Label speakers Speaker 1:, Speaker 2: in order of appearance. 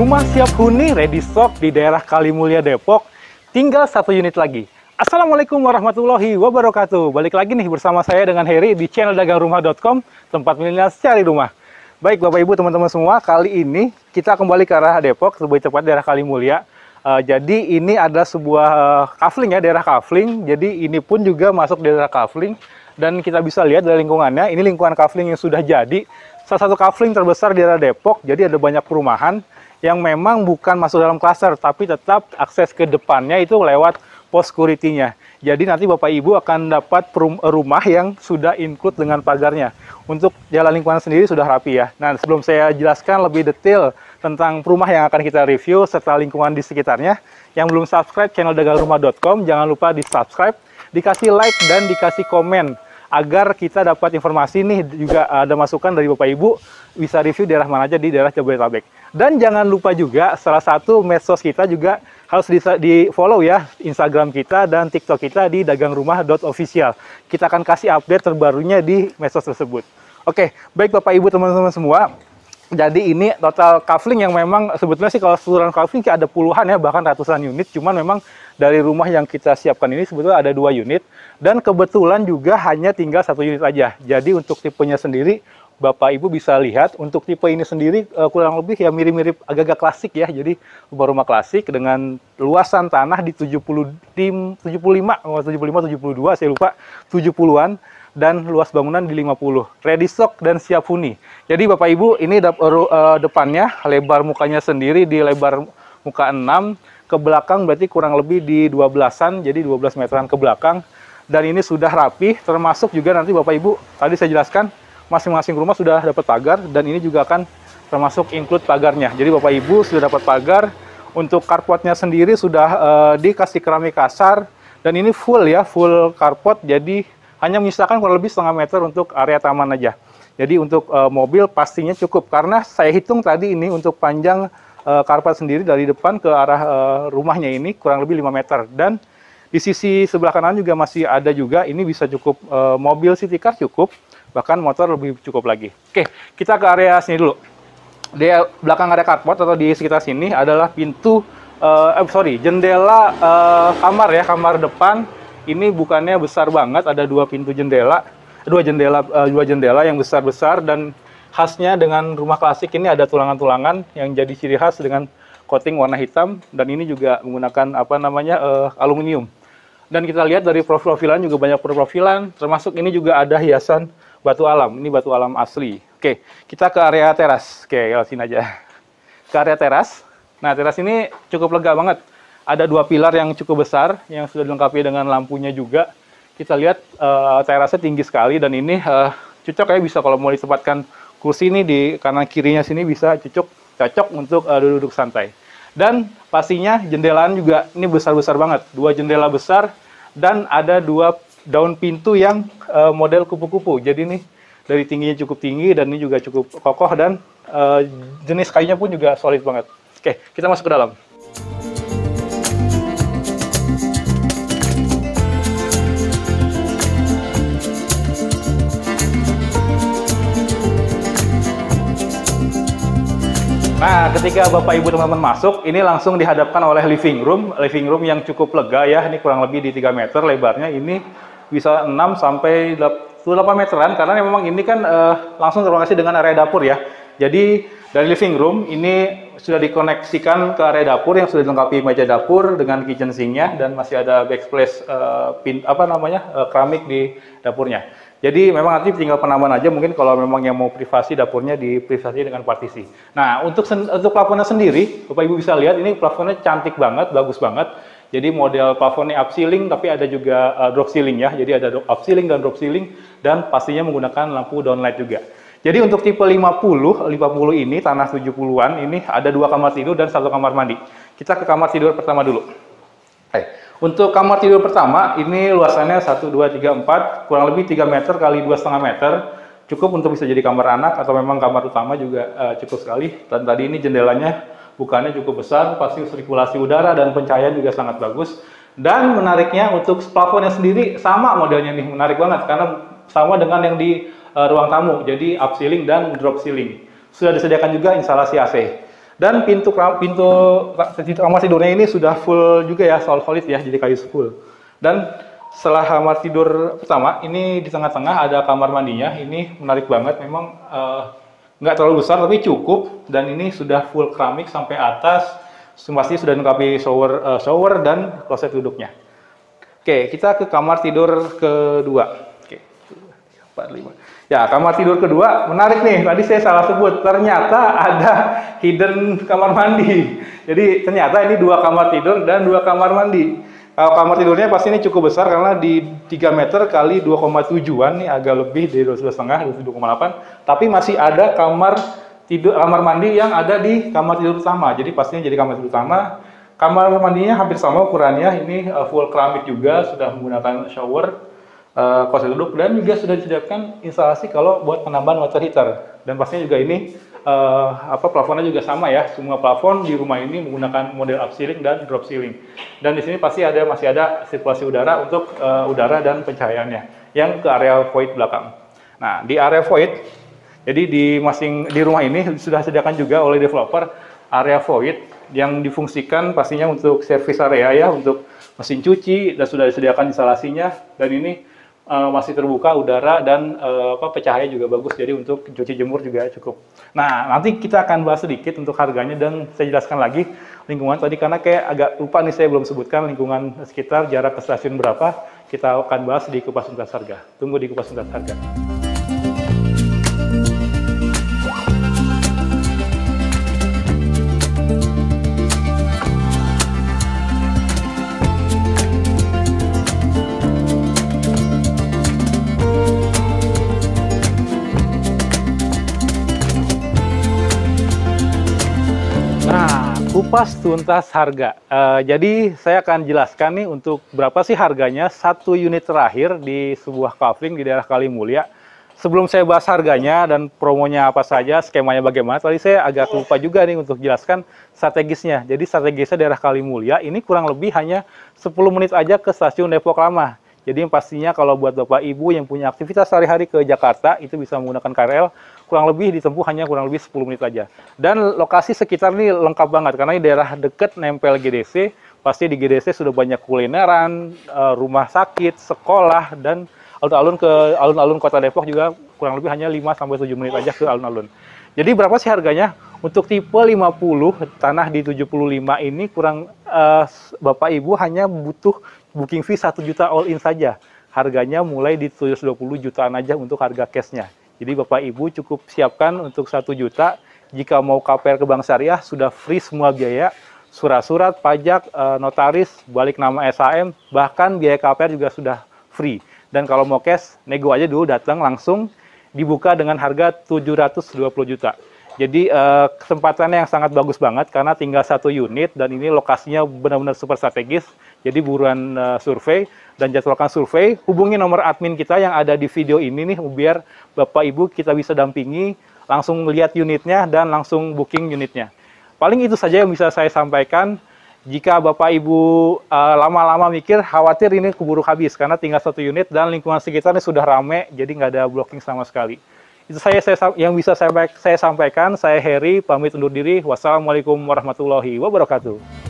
Speaker 1: Rumah siap huni ready stock di daerah Kalimulya Depok. Tinggal 1 unit lagi. Assalamualaikum warahmatullahi wabarakatuh. Balik lagi nih bersama saya dengan Heri di channel dagangrumah.com, tempat milenial cari rumah. Baik Bapak Ibu teman-teman semua, kali ini kita kembali ke arah Depok, lebih tepat daerah Kalimulya. Jadi ini ada sebuah kafling ya, daerah kafling. Jadi ini pun juga masuk daerah kafling. Dan kita bisa lihat dari lingkungannya, ini lingkungan kafling yang sudah jadi. Salah satu kafling terbesar di daerah Depok, jadi ada banyak perumahan yang memang bukan masuk dalam klaster, tapi tetap akses ke depannya itu lewat pos security-nya. Jadi nanti Bapak Ibu akan dapat rumah yang sudah include dengan pagarnya. Untuk jalan lingkungan sendiri sudah rapi ya. Nah, sebelum saya jelaskan lebih detail tentang rumah yang akan kita review serta lingkungan di sekitarnya, yang belum subscribe channel dagangrumah.com, jangan lupa di subscribe, dikasih like dan dikasih komen, agar kita dapat informasi nih, juga ada masukan dari Bapak Ibu, bisa review daerah mana aja di daerah Jabodetabek. Dan jangan lupa juga, salah satu medsos kita juga harus di follow ya, Instagram kita dan TikTok kita di dagangrumah.official. Kita akan kasih update terbarunya di medsos tersebut. Oke, baik Bapak Ibu teman-teman semua. Jadi ini total kafling yang memang sebetulnya sih kalau keseluruhan kafling ada puluhan ya, bahkan ratusan unit. Cuman memang dari rumah yang kita siapkan ini sebetulnya ada 2 unit. Dan kebetulan juga hanya tinggal 1 unit aja. Jadi untuk tipenya sendiri, Bapak Ibu bisa lihat untuk tipe ini sendiri kurang lebih ya mirip-mirip agak-agak klasik ya. Jadi rumah klasik dengan luasan tanah di 75, 72 saya lupa, 70-an. Dan luas bangunan di 50, ready stock dan siap huni. Jadi Bapak Ibu ini depannya lebar mukanya sendiri di lebar muka 6, ke belakang berarti kurang lebih di 12-an, jadi 12 meteran ke belakang. Dan ini sudah rapi, termasuk juga nanti Bapak Ibu tadi saya jelaskan masing-masing rumah sudah dapat pagar, dan ini juga akan termasuk include pagarnya. Jadi Bapak Ibu sudah dapat pagar. Untuk carportnya sendiri sudah dikasih keramik kasar, dan ini full ya, full carport. Jadi hanya menyisakan kurang lebih setengah meter untuk area taman aja. Jadi untuk mobil pastinya cukup, karena saya hitung tadi ini untuk panjang carport sendiri dari depan ke arah rumahnya ini kurang lebih 5 meter. Dan di sisi sebelah kanan juga masih ada juga, ini bisa cukup mobil city car cukup, bahkan motor lebih cukup lagi. Oke, kita ke area sini dulu. Di belakang area carport atau di sekitar sini adalah pintu, jendela kamar ya, kamar depan. Ini bukannya besar banget, ada 2 pintu jendela, dua jendela yang besar-besar, dan khasnya dengan rumah klasik ini ada tulangan-tulangan yang jadi ciri khas dengan coating warna hitam, dan ini juga menggunakan aluminium. Dan kita lihat dari profilan juga banyak profilan, termasuk ini juga ada hiasan batu alam. Ini batu alam asli. Oke, kita ke area teras. Oke, sini aja. Ke area teras. Nah, teras ini cukup lega banget. Ada 2 pilar yang cukup besar, yang sudah dilengkapi dengan lampunya juga. Kita lihat terasnya tinggi sekali, dan ini cocok ya, bisa kalau mau ditempatkan kursi ini di kanan kirinya sini bisa cocok untuk duduk santai. Dan pastinya jendelaan juga ini besar-besar banget, 2 jendela besar, dan ada 2 daun pintu yang model kupu-kupu. Jadi ini dari tingginya cukup tinggi, dan ini juga cukup kokoh, dan jenis kayunya pun juga solid banget. Oke, kita masuk ke dalam. Nah, ketika Bapak Ibu teman-teman masuk, ini langsung dihadapkan oleh living room yang cukup lega ya. Ini kurang lebih di 3 meter lebarnya, ini bisa 6 sampai 8 meteran, karena memang ini kan langsung terkoneksi dengan area dapur ya. Jadi dari living room ini sudah dikoneksikan ke area dapur yang sudah dilengkapi meja dapur dengan kitchen sink-nya, dan masih ada backsplash keramik di dapurnya. Jadi memang nanti tinggal penambahan aja, mungkin kalau memang yang mau privasi dapurnya diprivasi dengan partisi. Nah, untuk plafonnya sendiri, Bapak Ibu bisa lihat ini plafonnya cantik banget, bagus banget. Jadi model plafonnya up ceiling, tapi ada juga drop ceiling ya. Jadi ada up ceiling dan drop ceiling, dan pastinya menggunakan lampu downlight juga. Jadi untuk tipe 50 ini tanah 70-an, ini ada 2 kamar tidur dan 1 kamar mandi. Kita ke kamar tidur pertama dulu. Untuk kamar tidur pertama, ini luasannya 1, 2, 3, 4, kurang lebih 3 meter kali 2,5 meter. Cukup untuk bisa jadi kamar anak, atau memang kamar utama juga cukup sekali. Dan tadi ini jendelanya bukannya cukup besar, pasti sirkulasi udara dan pencahayaan juga sangat bagus. Dan menariknya untuk plafonnya sendiri sama modelnya nih, menarik banget, karena sama dengan yang di ruang tamu, jadi up ceiling dan drop ceiling. Sudah disediakan juga instalasi AC. Dan pintu kamar tidurnya ini sudah full juga ya, solid ya, jadi kayu full. Dan setelah kamar tidur pertama, ini di tengah-tengah ada kamar mandinya. Ini menarik banget, memang nggak terlalu besar tapi cukup. Dan ini sudah full keramik sampai atas. Pasti sudah dilengkapi shower dan kloset duduknya. Oke, kita ke kamar tidur kedua. Oke, 4, 5. Ya, kamar tidur kedua menarik nih. Tadi saya salah sebut, ternyata ada hidden kamar mandi. Jadi ternyata ini 2 kamar tidur dan 2 kamar mandi. Kamar tidurnya pasti ini cukup besar karena di 3 meter kali 2,7-an nih, agak lebih dari 2,5, 2,8. Tapi masih ada kamar mandi yang ada di kamar tidur utama. Jadi pastinya jadi kamar tidur utama. Kamar mandinya hampir sama ukurannya. Ini full keramik juga, sudah menggunakan shower, kloset duduk, dan juga sudah disediakan instalasi kalau buat penambahan water heater. Dan pastinya juga ini plafonnya juga sama ya. Semua plafon di rumah ini menggunakan model up ceiling dan drop ceiling. Dan di sini pasti masih ada sirkulasi udara untuk udara dan pencahayaannya yang ke area void belakang. Nah, di area void, jadi di rumah ini sudah disediakan juga oleh developer area void yang difungsikan pastinya untuk service area ya, untuk mesin cuci, dan sudah disediakan instalasinya. Dan ini masih terbuka udara dan pencahaya juga bagus, jadi untuk cuci jemur juga cukup. Nah, nanti kita akan bahas sedikit untuk harganya, dan saya jelaskan lagi lingkungan tadi karena kayak agak lupa nih, saya belum sebutkan lingkungan sekitar, jarak ke stasiun berapa. Kita akan bahas di Kupas Tuntas Harga. Tunggu di Kupas Tuntas Harga. Kupas Tuntas Harga. Jadi saya akan jelaskan nih untuk berapa sih harganya 1 unit terakhir di sebuah kafling di daerah Kalimulia. Sebelum saya bahas harganya dan promonya apa saja, skemanya bagaimana, tadi saya agak lupa juga nih untuk jelaskan strategisnya. Jadi strategisnya daerah Kalimulia ini kurang lebih hanya 10 menit aja ke stasiun Depok Lama. Jadi pastinya kalau buat Bapak Ibu yang punya aktivitas sehari-hari ke Jakarta, itu bisa menggunakan KRL, kurang lebih ditempuh hanya kurang lebih 10 menit aja. Dan lokasi sekitar ini lengkap banget, karena ini daerah deket nempel GDC, pasti di GDC sudah banyak kulineran, rumah sakit, sekolah, dan alun-alun kota Depok juga kurang lebih hanya 5-7 menit aja ke alun-alun. Jadi berapa sih harganya? Untuk tipe 50 tanah di 75 ini Bapak Ibu hanya butuh booking fee 1 juta all in saja. Harganya mulai di 720 jutaan aja untuk harga cashnya. Jadi Bapak Ibu cukup siapkan untuk 1 juta. Jika mau KPR ke Bank Syariah sudah free semua biaya, surat-surat, pajak, notaris, balik nama SHM, bahkan biaya KPR juga sudah free. Dan kalau mau cash, nego aja dulu, datang langsung dibuka dengan harga 720 juta. Jadi kesempatannya yang sangat bagus banget karena tinggal 1 unit dan ini lokasinya benar-benar super strategis. Jadi buruan survei dan jadwalkan survei. Hubungi nomor admin kita yang ada di video ini nih biar Bapak Ibu kita bisa dampingi, langsung lihat unitnya dan langsung booking unitnya. Paling itu saja yang bisa saya sampaikan. Jika Bapak Ibu lama-lama mikir, khawatir ini keburu habis karena tinggal 1 unit dan lingkungan sekitarnya sudah rame, jadi nggak ada blocking sama sekali. Itu yang bisa saya sampaikan. Saya Heri, pamit undur diri. Wassalamualaikum warahmatullahi wabarakatuh.